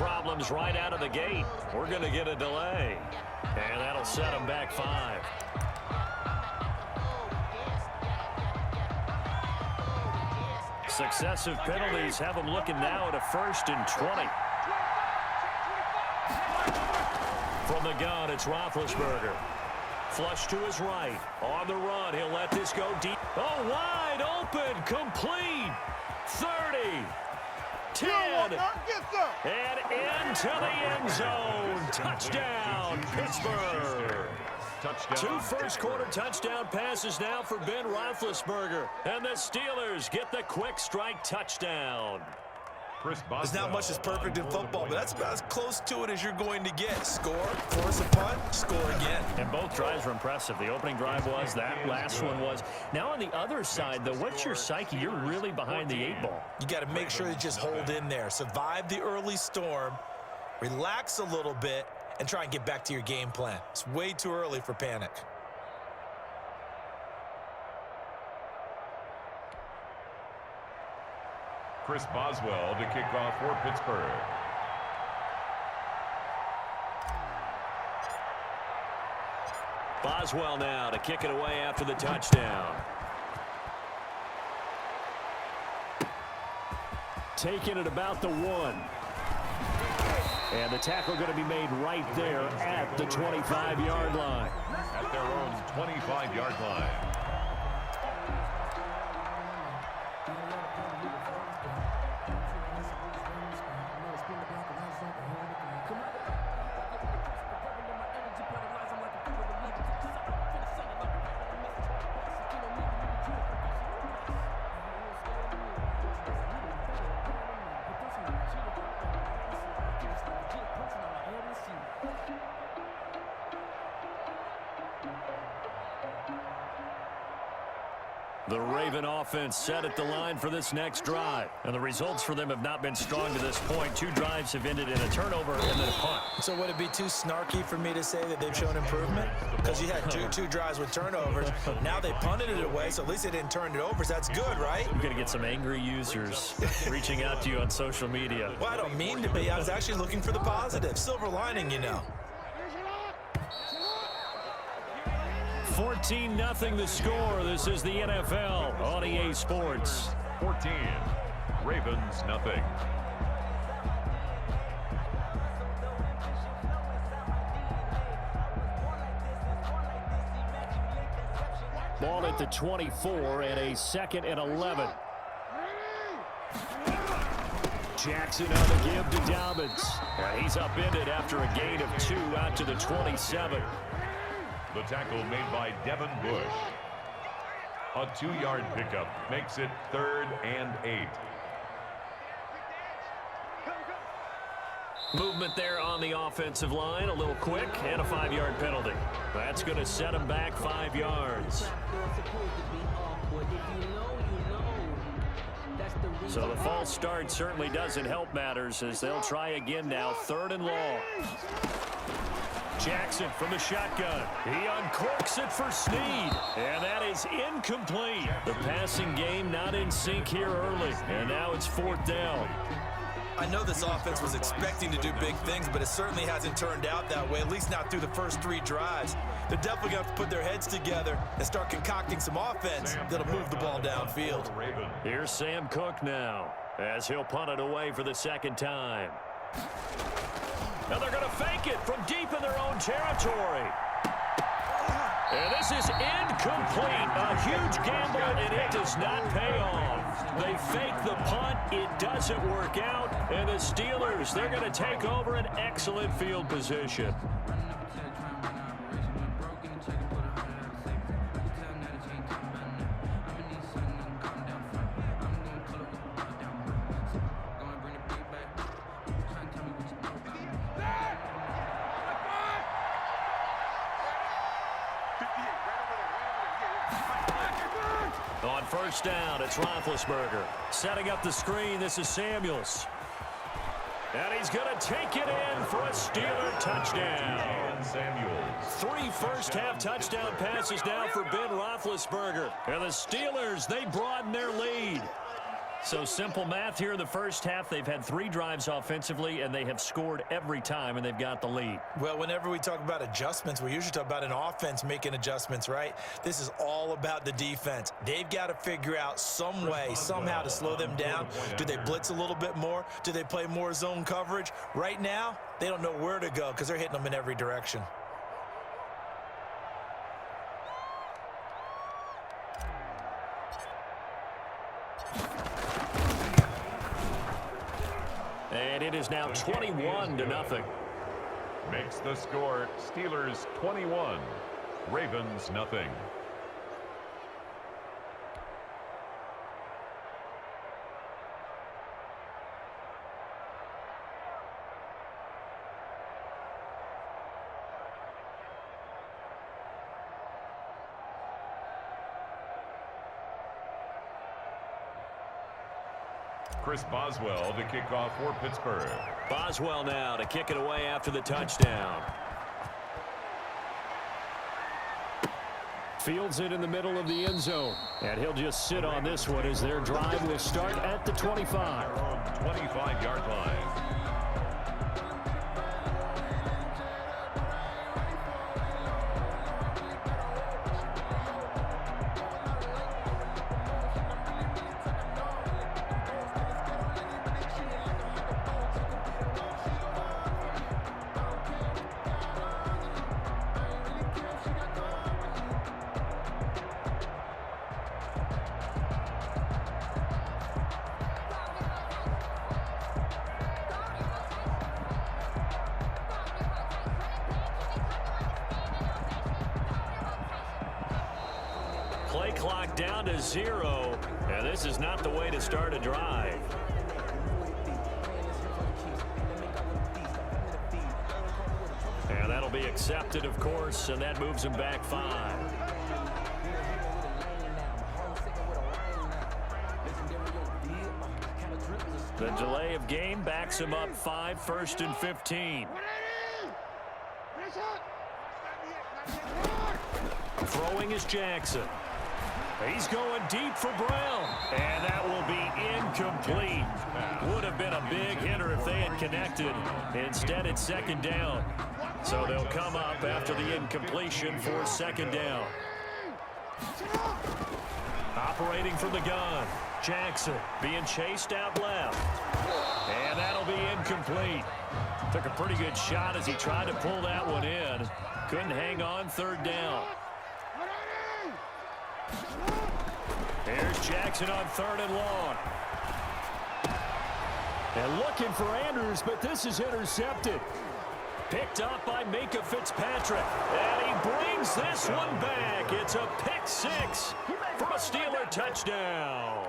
problems right out of the gate. We're going to get a delay. And that'll set them back 5. Successive penalties have them looking now at a 1st and 20. From the gun, it's Roethlisberger. Flush to his right. On the run, he'll let this go deep. Oh, wide open, complete. 30, 10, and into the end zone. Touchdown, Pittsburgh. Touchdown. 2 first-quarter touchdown passes now for Ben Roethlisberger. And the Steelers get the quick strike touchdown. There's not much that's perfect in football, but that's about as close to it as you're going to get. Score, force a punt, score again. And both drives were impressive. The opening drive was, that last one was. Now on the other side, though, what's your psyche? You're really behind the 8 ball. You got to make sure you just hold in there. Survive the early storm, relax a little bit, and try and get back to your game plan. It's way too early for panic. Chris Boswell to kick off for Pittsburgh. Boswell now to kick it away after the touchdown. Taking it about the 1. And the tackle going to be made right there at the 25-yard line. At their own 25-yard line. The Raven offense set at the line for this next drive. And the results for them have not been strong to this point. 2 drives have ended in a turnover and then a punt. So would it be too snarky for me to say that they've shown improvement? Because you had two drives with turnovers. Now they punted it away, so at least they didn't turn it over. So that's good, right? You're going to get some angry users reaching out to you on social media. Well, I don't mean to be. I was actually looking for the positive. Silver lining, you know. 14-0 the score. This is the NFL on EA Sports. 14, Ravens nothing. Ball at the 24 and a 2nd and 11. Jackson on the give to Dobbins. He's upended after a gain of 2 out to the 27. The tackle made by Devin Bush. A 2-yard pickup makes it 3rd and 8. Movement there on the offensive line, a little quick, and a 5-yard penalty. That's going to set him back 5 yards. So the false start certainly doesn't help matters as they'll try again now, 3rd and long. Jackson from the shotgun. He uncorks it for Snead. And that is incomplete. The passing game not in sync here early. And now it's 4th down. I know this offense was expecting to do big things, but it certainly hasn't turned out that way, at least not through the first 3 drives. They're definitely going to have to put their heads together and start concocting some offense that'll move the ball downfield. Here's Sam Cook now as he'll punt it away for the 2nd time. Now they're going to fake it from deep in their own territory. And this is incomplete. A huge gamble, and it does not pay off. They fake the punt. It doesn't work out. And the Steelers, they're going to take over an excellent field position. On 1st down, it's Roethlisberger. Setting up the screen, this is Samuels. And he's going to take it in for a Steeler touchdown. Samuels. 3 first-half touchdown passes now for Ben Roethlisberger. And the Steelers, they broaden their lead. So simple math here in the first half. They've had 3 drives offensively, and they have scored every time, and they've got the lead. Well, whenever we talk about adjustments, we usually talk about an offense making adjustments, right? This is all about the defense. They've got to figure out some way, somehow to slow them down. Do they blitz a little bit more? Do they play more zone coverage? Right now, they don't know where to go because they're hitting them in every direction. And it is now 21-0. Makes the score Steelers 21, Ravens nothing. Chris Boswell to kick off for Pittsburgh. Boswell now to kick it away after the touchdown. Fields it in the middle of the end zone. And he'll just sit on this one as their drive will start at the 25. 25-yard line. Play clock down to 0. And this is not the way to start a drive. And that'll be accepted, of course, and that moves him back 5. The delay of game backs him up 5, 1st and 15. Throwing is Jackson. He's going deep for Brown. And that will be incomplete. Would have been a big hitter if they had connected. Instead, it's 2nd down. So they'll come up after the incompletion for 2nd down. Operating from the gun. Jackson being chased out left. And that'll be incomplete. Took a pretty good shot as he tried to pull that one in. Couldn't hang on, 3rd down. Here's Jackson on 3rd and long. And looking for Andrews, but this is intercepted. Picked up by Minka Fitzpatrick. And he brings this one back. It's a pick 6 from a Steeler touchdown.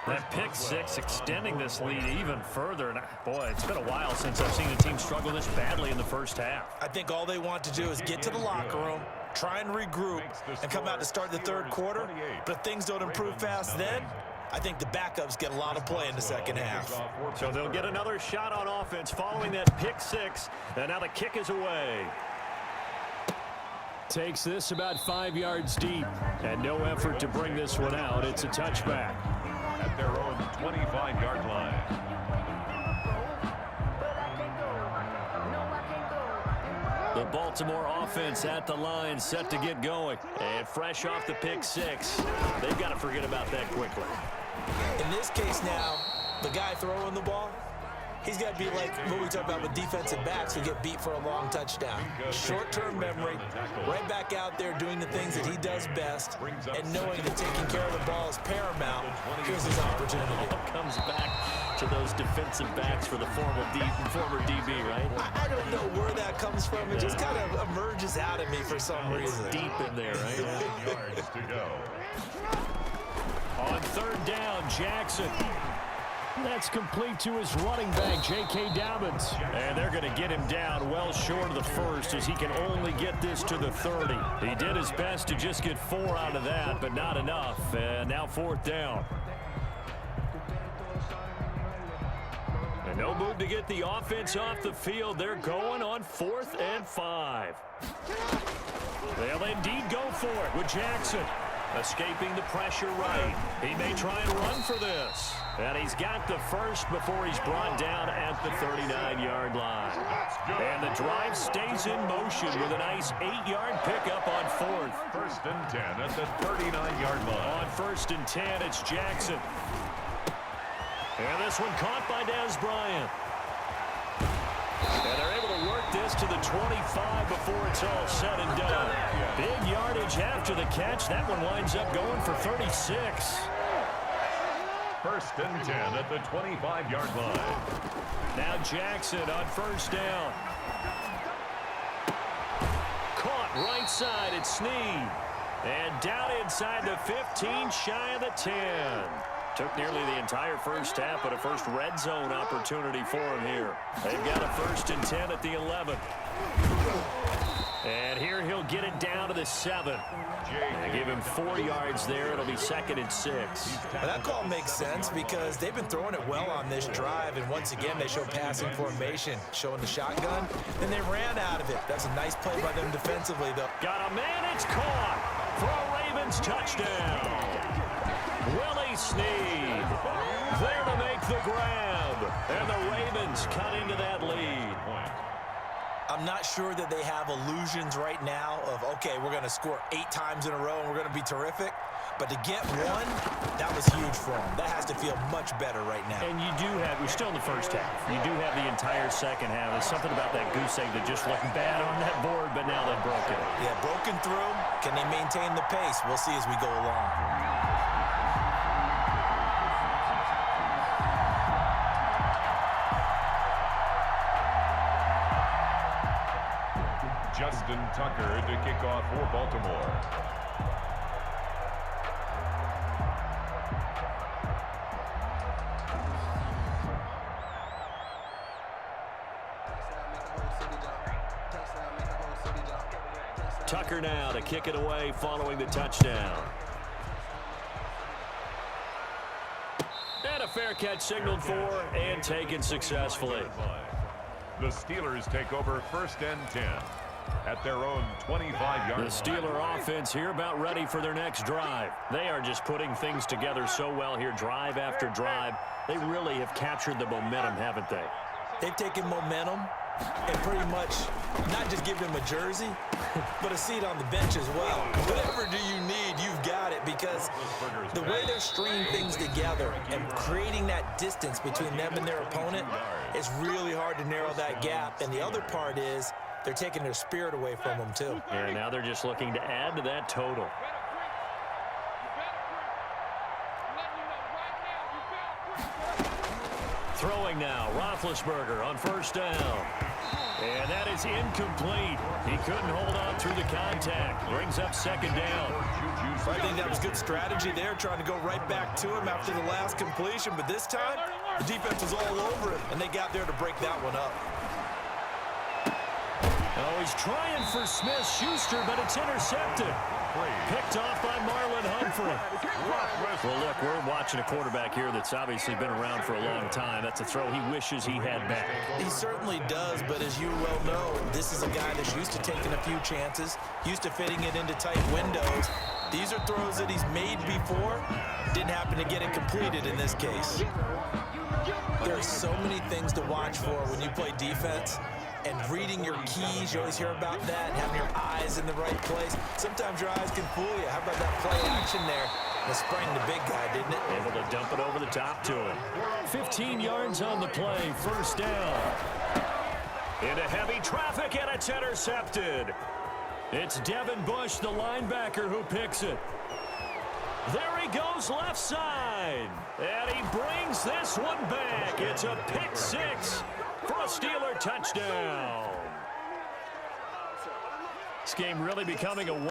That pick 6 extending this lead even further. And boy, it's been a while since I've seen a team struggle this badly in the first half. I think all they want to do is get to the locker room, try and regroup, and come out to start the 3rd quarter. But if things don't improve fast then, I think the backups get a lot of play in the 2nd half. So they'll get another shot on offense following that pick 6. And now the kick is away. Takes this about 5 yards deep. And no effort to bring this one out. It's a touchback. At their own 25-yard line. The Baltimore offense at the line, set to get going. And fresh off the pick 6, they've got to forget about that quickly. In this case now, the guy throwing the ball, he's got to be like what we talk about with defensive backs who get beat for a long touchdown. Short-term memory, right back out there doing the things that he does best, and knowing that taking care of the ball is paramount. Here's his opportunity. Comes back to those defensive backs for the former DB, right? I don't know where that comes from. It just kind of emerges out of me for some reason. Deep in there, right? 7 yards to go. On 3rd down, Jackson. That's complete to his running back, J.K. Dobbins. And they're going to get him down well short of the 1st as he can only get this to the 30. He did his best to just get 4 out of that, but not enough. And now 4th down. And no move to get the offense off the field. They're going on 4th and 5. They'll indeed go for it with Jackson. Escaping the pressure right. He may try and run for this. And he's got the first before he's brought down at the 39-yard line. And the drive stays in motion with a nice 8-yard pickup on fourth. First and 10 at the 39-yard line. On first and 10, it's Jackson. And this one caught by Dez Bryant. And they're able to work this to the 25 before it's all said and done. Big yardage after the catch. That one winds up going for 36. First and 10 at the 25-yard line. Now Jackson on first down. Caught right side at Snead. And down inside the 15, shy of the 10. Took nearly the entire first half, but a first red zone opportunity for him here. They've got a first and 10 at the 11. And here he'll get it down to the 7. They give him 4 yards there. It'll be second and 6. Well, that call makes sense because they've been throwing it well on this drive, and once again they show passing formation, showing the shotgun, and they ran out of it. That's a nice play by them defensively, though. Got a man, it's caught for a Ravens touchdown. Willie Snead there to make the grab, and the Ravens cut into that lead. I'm not sure that they have illusions right now of, okay, we're going to score 8 times in a row and we're going to be terrific. But to get one, that was huge for them. That has to feel much better right now. And you do have, we're still in the first half. You do have the entire second half. There's something about that goose egg that just looked bad on that board, but now they've broken it. Yeah, broken through. Can they maintain the pace? We'll see as we go along. Justin Tucker to kick off for Baltimore. Tucker now to kick it away following the touchdown. And a fair catch signaled for and taken successfully. The Steelers take over first and 10 at their own 25-yard line. The Steeler offense here about ready for their next drive. They are just putting things together so well here, drive after drive. They really have captured the momentum, haven't they? They've taken momentum and pretty much not just give him a jersey, but a seat on the bench as well. Whatever do you need, you've got it, because the way they're stringing things together and creating that distance between them and their opponent, it's really hard to narrow that gap. And the other part is they're taking their spirit away from them too. And now they're just looking to add to that total. Throwing now, Roethlisberger on first down. And that is incomplete. He couldn't hold on through the contact. Brings up second down. I think that was good strategy there, trying to go right back to him after the last completion. But this time, the defense was all over him, and they got there to break that one up. Oh, he's trying for Smith-Schuster, but it's intercepted. Picked off by Marlon Humphrey. Well, look, we're watching a quarterback here that's obviously been around for a long time. That's a throw he wishes he had back. He certainly does, but as you well know, this is a guy that's used to taking a few chances, used to fitting it into tight windows. These are throws that he's made before. Didn't happen to get it completed in this case. There are so many things to watch for when you play defense. And reading your keys, you always hear about that, and having your eyes in the right place. Sometimes your eyes can fool you. How about that play action there? It sprang the big guy, didn't it? Able to dump it over the top to him. 15 yards on the play, first down. Into heavy traffic, and it's intercepted. It's Devin Bush, the linebacker, who picks it. There he goes left side. And he brings this one back. It's a pick six for a Steeler touchdown. This game really becoming a